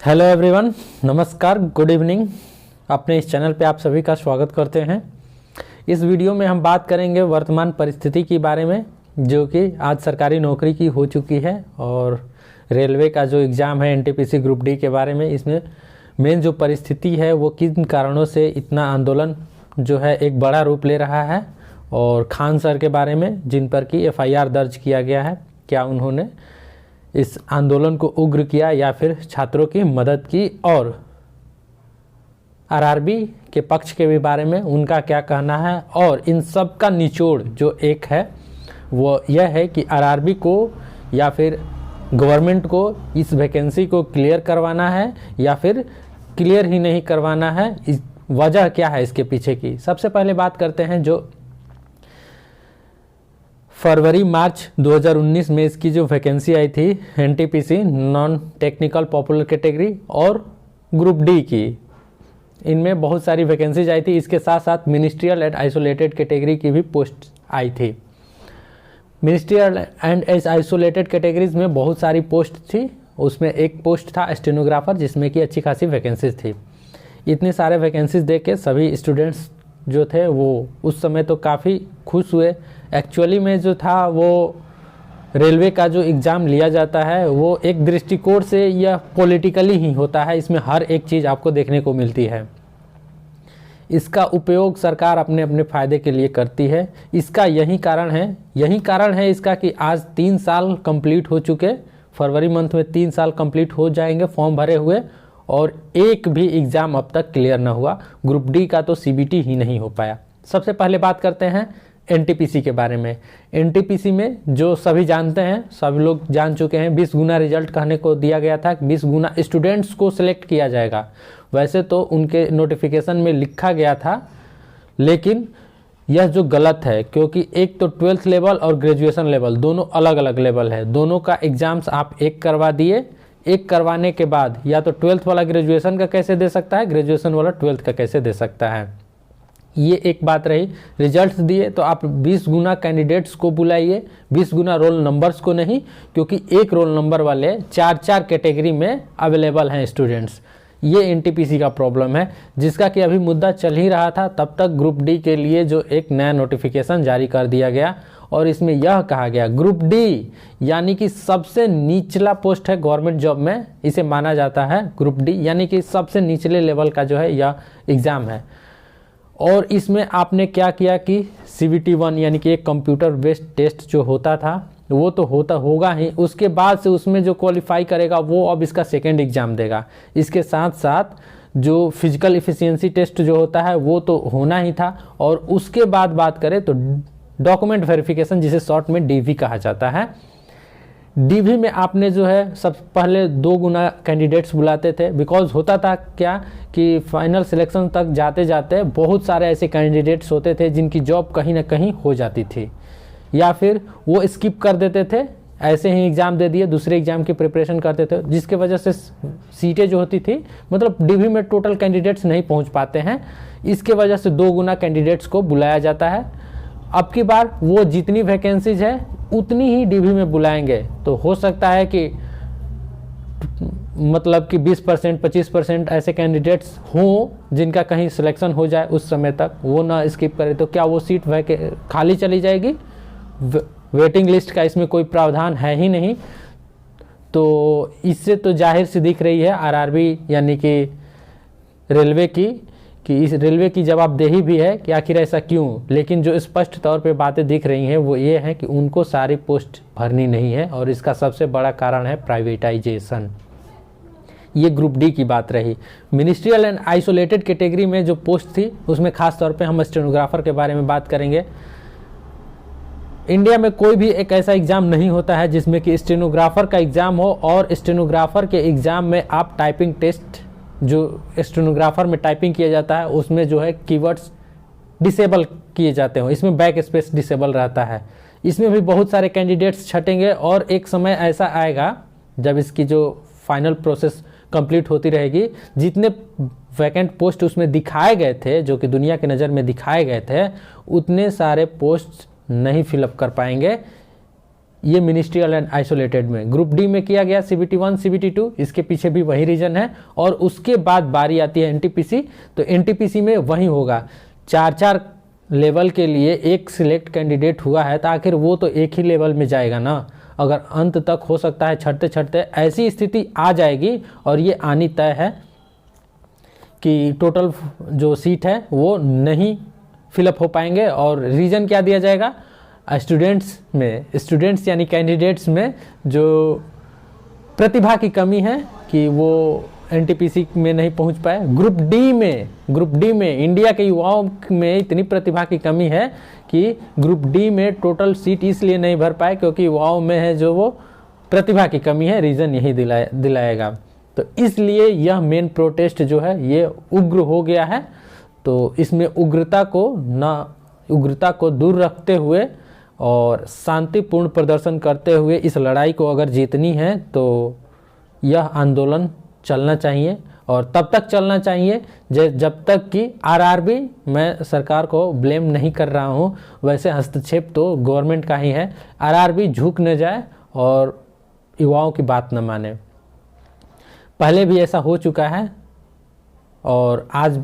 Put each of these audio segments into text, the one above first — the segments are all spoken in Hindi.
हेलो एवरीवन, नमस्कार, गुड इवनिंग। अपने इस चैनल पे आप सभी का स्वागत करते हैं। इस वीडियो में हम बात करेंगे वर्तमान परिस्थिति के बारे में, जो कि आज सरकारी नौकरी की हो चुकी है, और रेलवे का जो एग्ज़ाम है एनटीपीसी ग्रुप डी के बारे में। इसमें मेन जो परिस्थिति है वो किन कारणों से इतना आंदोलन जो है एक बड़ा रूप ले रहा है, और खान सर के बारे में जिन पर कि एफआईआर दर्ज किया गया है, क्या उन्होंने इस आंदोलन को उग्र किया या फिर छात्रों की मदद की, और आरआरबी के पक्ष के भी बारे में उनका क्या कहना है। और इन सब का निचोड़ जो एक है वो यह है कि आरआरबी को या फिर गवर्नमेंट को इस वैकेंसी को क्लियर करवाना है या फिर क्लियर ही नहीं करवाना है, इस वजह क्या है इसके पीछे की। सबसे पहले बात करते हैं जो फरवरी मार्च 2019 में इसकी जो वैकेंसी आई थी NTPC non technical popular category और ग्रुप डी की, इनमें बहुत सारी वैकेंसीज आई थी। इसके साथ साथ मिनिस्ट्रियल एंड आइसोलेटेड कैटेगरी की भी पोस्ट आई थी। मिनिस्ट्रियल एंड आइसोलेटेड कैटेगरीज में बहुत सारी पोस्ट थी, उसमें एक पोस्ट था स्टेनोग्राफर, जिसमें कि अच्छी खासी वैकेंसीज थी। इतने सारे वैकेंसीज देख के सभी स्टूडेंट्स जो थे वो उस समय तो काफ़ी खुश हुए। एक्चुअली में जो था वो रेलवे का जो एग्ज़ाम लिया जाता है वो एक दृष्टिकोण से यह पॉलिटिकली ही होता है। इसमें हर एक चीज़ आपको देखने को मिलती है। इसका उपयोग सरकार अपने अपने फ़ायदे के लिए करती है। इसका यही कारण है इसका कि आज 3 साल कंप्लीट हो चुके। फरवरी मंथ में 3 साल कंप्लीट हो जाएंगे फॉर्म भरे हुए, और एक भी एग्ज़ाम अब तक क्लियर ना हुआ। ग्रुप डी का तो सीबीटी ही नहीं हो पाया। सबसे पहले बात करते हैं एनटीपीसी के बारे में। एनटीपीसी में जो सभी जानते हैं, सब लोग जान चुके हैं, 20 गुना रिजल्ट कहने को दिया गया था, 20 गुना स्टूडेंट्स को सिलेक्ट किया जाएगा। वैसे तो उनके नोटिफिकेशन में लिखा गया था, लेकिन यह जो गलत है, क्योंकि एक तो 12th लेवल और ग्रेजुएशन लेवल दोनों अलग अलग लेवल है। दोनों का एग्ज़ाम्स आप एक करवा दिए, एक करवाने के बाद या तो 12th वाला ग्रेजुएशन का कैसे दे सकता है, ग्रेजुएशन वाला 12th का कैसे दे सकता है। ये एक बात रही। रिजल्ट्स दिए तो आप 20 गुना कैंडिडेट्स को बुलाइए, 20 गुना रोल नंबर्स को नहीं, क्योंकि एक रोल नंबर वाले 4-4 कैटेगरी में अवेलेबल हैं स्टूडेंट्स। ये एनटीपीसी का प्रॉब्लम है, जिसका कि अभी मुद्दा चल ही रहा था। तब तक ग्रुप डी के लिए जो एक नया नोटिफिकेशन जारी कर दिया गया, और इसमें यह कहा गया ग्रुप डी यानी कि सबसे निचला पोस्ट है गवर्नमेंट जॉब में, इसे माना जाता है ग्रुप डी, यानी कि सबसे निचले लेवल का जो है यह एग्ज़ाम है। और इसमें आपने क्या किया कि CBT-1 यानी कि एक कंप्यूटर बेस्ड टेस्ट जो होता था वो तो होगा ही, उसके बाद से उसमें जो क्वालिफाई करेगा वो अब इसका सेकेंड एग्ज़ाम देगा। इसके साथ साथ जो फिजिकल इफ़िशियंसी टेस्ट जो होता है वो तो होना ही था, और उसके बाद बात करें तो डॉक्यूमेंट वेरिफिकेशन, जिसे शॉर्ट में डीवी कहा जाता है। डीवी में आपने जो है सब पहले 2 गुना कैंडिडेट्स बुलाते थे, बिकॉज होता था क्या कि फाइनल सिलेक्शन तक जाते जाते बहुत सारे ऐसे कैंडिडेट्स होते थे जिनकी जॉब कहीं ना कहीं हो जाती थी, या फिर वो स्किप कर देते थे, ऐसे ही एग्ज़ाम दे दिए, दूसरे एग्ज़ाम की प्रिपरेशन करते थे, जिसके वजह से सीटें जो होती थी, मतलब डीवी में टोटल कैंडिडेट्स नहीं पहुंच पाते हैं। इसके वजह से 2 गुना कैंडिडेट्स को बुलाया जाता है। अब की बार वो जितनी वैकेंसीज है उतनी ही डीवी में बुलाएंगे, तो हो सकता है कि मतलब कि 20% 25% ऐसे कैंडिडेट्स हों जिनका कहीं सिलेक्शन हो जाए उस समय तक, वो ना स्किप करे, तो क्या वो सीट खाली चली जाएगी। वेटिंग लिस्ट का इसमें कोई प्रावधान है ही नहीं। तो इससे तो जाहिर सी दिख रही है आरआरबी यानी कि रेलवे की, कि इस रेलवे की जवाबदेही भी है कि आखिर ऐसा क्यों। लेकिन जो स्पष्ट तौर पे बातें दिख रही हैं वो ये है कि उनको सारी पोस्ट भरनी नहीं है, और इसका सबसे बड़ा कारण है प्राइवेटाइजेशन। ये ग्रुप डी की बात रही। मिनिस्ट्रियल एंड आइसोलेटेड कैटेगरी में जो पोस्ट थी उसमें खास तौर पे हम स्टेनोग्राफर के बारे में बात करेंगे। इंडिया में कोई भी एक ऐसा एग्ज़ाम नहीं होता है जिसमें कि स्टेनोग्राफर का एग्ज़ाम हो, और स्टेनोग्राफर के एग्ज़ाम में आप टाइपिंग टेस्ट, जो स्टेनोग्राफर में टाइपिंग किया जाता है उसमें जो है कीवर्ड्स डिसेबल किए जाते हो, इसमें बैक स्पेस डिसेबल रहता है। इसमें भी बहुत सारे कैंडिडेट्स छटेंगे, और एक समय ऐसा आएगा जब इसकी जो फाइनल प्रोसेस कंप्लीट होती रहेगी, जितने वैकेंट पोस्ट उसमें दिखाए गए थे, जो कि दुनिया की नज़र में दिखाए गए थे, उतने सारे पोस्ट नहीं फिलअप कर पाएंगे ये मिनिस्ट्रियल एंड आइसोलेटेड में। ग्रुप डी में किया गया CBT 1 CBT 2, इसके पीछे भी वही रीजन है। और उसके बाद बारी आती है NTPC, तो NTPC में वही होगा। 4-4 लेवल के लिए एक सिलेक्ट कैंडिडेट हुआ है तो आखिर वो तो एक ही लेवल में जाएगा ना। अगर अंत तक हो सकता है छठते छठते ऐसी स्थिति आ जाएगी, और ये आनी तय है कि टोटल जो सीट है वो नहीं फिलअप हो पाएंगे। और रीज़न क्या दिया जाएगा, स्टूडेंट्स यानी कैंडिडेट्स में जो प्रतिभा की कमी है कि वो NTPC में नहीं पहुंच पाए। ग्रुप डी में इंडिया के युवाओं में इतनी प्रतिभा की कमी है कि ग्रुप डी में टोटल सीट इसलिए नहीं भर पाए क्योंकि युवाओं में है जो वो प्रतिभा की कमी है। रीज़न यही दिलाएगा। तो इसलिए यह मेन प्रोटेस्ट जो है ये उग्र हो गया है। तो इसमें उग्रता को दूर रखते हुए और शांतिपूर्ण प्रदर्शन करते हुए इस लड़ाई को अगर जीतनी है तो यह आंदोलन चलना चाहिए। और तब तक चलना चाहिए जब तक कि RRB, मैं सरकार को ब्लेम नहीं कर रहा हूँ, वैसे हस्तक्षेप तो गवर्नमेंट का ही है, RRB झुक न जाए और युवाओं की बात न माने। पहले भी ऐसा हो चुका है और आज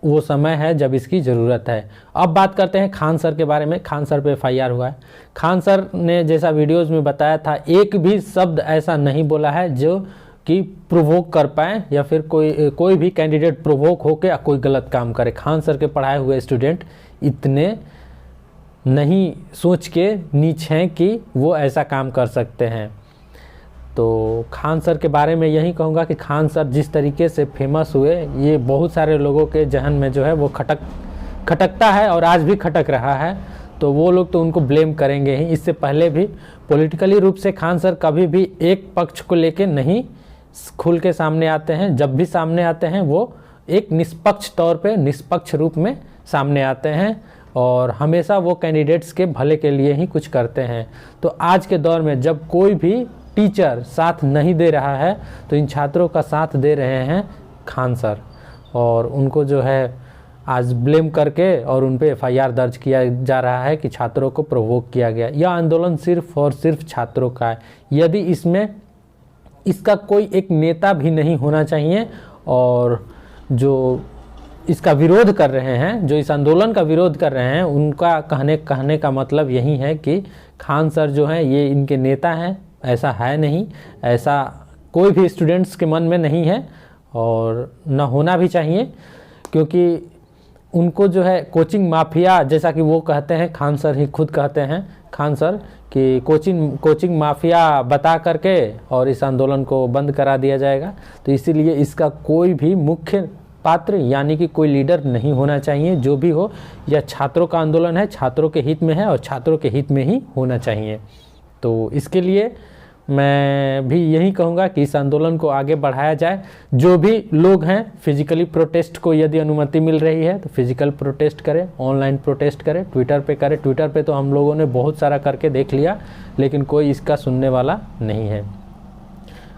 वो समय है जब इसकी ज़रूरत है। अब बात करते हैं खान सर के बारे में। खान सर पे FIR हुआ है। खान सर ने जैसा वीडियोज़ में बताया था, एक भी शब्द ऐसा नहीं बोला है जो कि प्रोवोक कर पाए या फिर कोई भी कैंडिडेट प्रोवोक होकर या कोई गलत काम करे। खान सर के पढ़ाए हुए स्टूडेंट इतने नहीं सोच के नीच हैं कि वो ऐसा काम कर सकते हैं। तो खान सर के बारे में यही कहूँगा कि खान सर जिस तरीके से फेमस हुए, ये बहुत सारे लोगों के जहन में जो है वो खटकता है और आज भी खटक रहा है। तो वो लोग तो उनको ब्लेम करेंगे ही। इससे पहले भी पॉलिटिकली रूप से खान सर कभी भी एक पक्ष को लेके नहीं खुल के सामने आते हैं। जब भी सामने आते हैं वो एक निष्पक्ष तौर पे, निष्पक्ष रूप में सामने आते हैं और हमेशा वो कैंडिडेट्स के भले के लिए ही कुछ करते हैं। तो आज के दौर में जब कोई भी टीचर साथ नहीं दे रहा है तो इन छात्रों का साथ दे रहे हैं खान सर, और उनको जो है आज ब्लेम करके और उन पे FIR दर्ज किया जा रहा है कि छात्रों को प्रोवोक किया गया। यह आंदोलन सिर्फ और सिर्फ छात्रों का है। यदि इसमें इसका कोई एक नेता भी नहीं होना चाहिए, और जो इसका विरोध कर रहे हैं, जो इस आंदोलन का विरोध कर रहे हैं, उनका कहने का मतलब यही है कि खान सर जो हैं ये इनके नेता हैं। ऐसा है नहीं, ऐसा कोई भी स्टूडेंट्स के मन में नहीं है और न होना भी चाहिए, क्योंकि उनको जो है कोचिंग माफिया, जैसा कि वो कहते हैं, खान सर ही खुद कहते हैं, खान सर कि कोचिंग माफिया बता करके और इस आंदोलन को बंद करा दिया जाएगा। तो इसीलिए इसका कोई भी मुख्य पात्र यानी कि कोई लीडर नहीं होना चाहिए। जो भी हो, यह छात्रों का आंदोलन है, छात्रों के हित में है और छात्रों के हित में ही होना चाहिए। तो इसके लिए मैं भी यही कहूँगा कि इस आंदोलन को आगे बढ़ाया जाए। जो भी लोग हैं फिजिकली प्रोटेस्ट को यदि अनुमति मिल रही है तो फिजिकल प्रोटेस्ट करें, ऑनलाइन प्रोटेस्ट करें, ट्विटर पे करें। ट्विटर पे तो हम लोगों ने बहुत सारा करके देख लिया, लेकिन कोई इसका सुनने वाला नहीं है।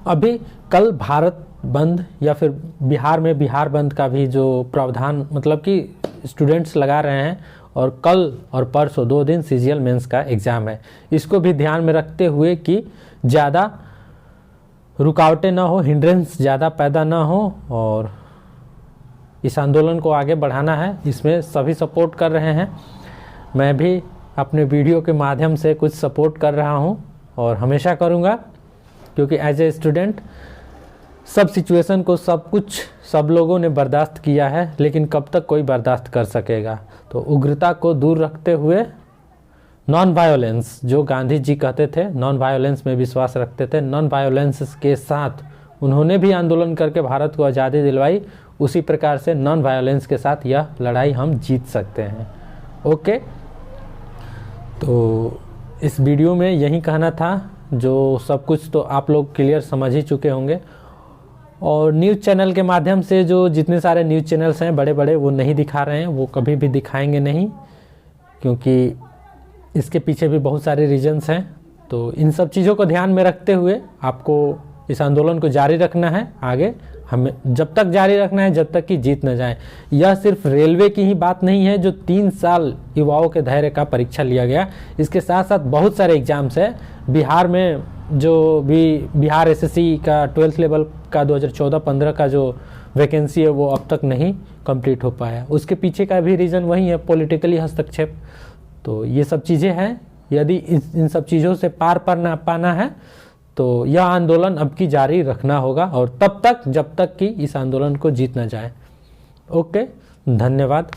अभी कल भारत बंद या फिर बिहार में बिहार बंद का भी जो प्रावधान, मतलब कि स्टूडेंट्स लगा रहे हैं, और कल और परसों 2 दिन CGL मेंस का एग्ज़ाम है। इसको भी ध्यान में रखते हुए कि ज़्यादा रुकावटें ना हो, हिंड्रेंस ज़्यादा पैदा ना हो, और इस आंदोलन को आगे बढ़ाना है। इसमें सभी सपोर्ट कर रहे हैं। मैं भी अपने वीडियो के माध्यम से कुछ सपोर्ट कर रहा हूं और हमेशा करूंगा, क्योंकि एज ए स्टूडेंट सब सिचुएशन को सब लोगों ने बर्दाश्त किया है, लेकिन कब तक कोई बर्दाश्त कर सकेगा। तो उग्रता को दूर रखते हुए नॉन वायोलेंस, जो गांधी जी कहते थे, नॉन वायोलेंस में विश्वास रखते थे, नॉन वायोलेंस के साथ उन्होंने भी आंदोलन करके भारत को आज़ादी दिलवाई। उसी प्रकार से नॉन वायोलेंस के साथ यह लड़ाई हम जीत सकते हैं। ओके, तो इस वीडियो में यही कहना था। जो सब कुछ तो आप लोग क्लियर समझ ही चुके होंगे, और न्यूज़ चैनल के माध्यम से जो जितने सारे न्यूज़ चैनल्स हैं बड़े बड़े, वो नहीं दिखा रहे हैं, वो कभी भी दिखाएंगे नहीं, क्योंकि इसके पीछे भी बहुत सारे रीजंस हैं। तो इन सब चीज़ों को ध्यान में रखते हुए आपको इस आंदोलन को जारी रखना है, आगे हमें जब तक जारी रखना है जब तक कि जीत न जाए। यह सिर्फ रेलवे की ही बात नहीं है जो 3 साल युवाओं के धैर्य का परीक्षा लिया गया, इसके साथ साथ बहुत सारे एग्जाम्स है। बिहार में जो भी बिहार एसएससी का 12th लेवल का 2014-15 का जो वैकेंसी है वो अब तक नहीं कंप्लीट हो पाया। उसके पीछे का भी रीज़न वही है, पॉलिटिकली हस्तक्षेप। तो ये सब चीज़ें हैं, यदि इन सब चीज़ों से पार पाना है तो यह आंदोलन अब की जारी रखना होगा, और तब तक जब तक कि इस आंदोलन को जीत न जाए। ओके, धन्यवाद।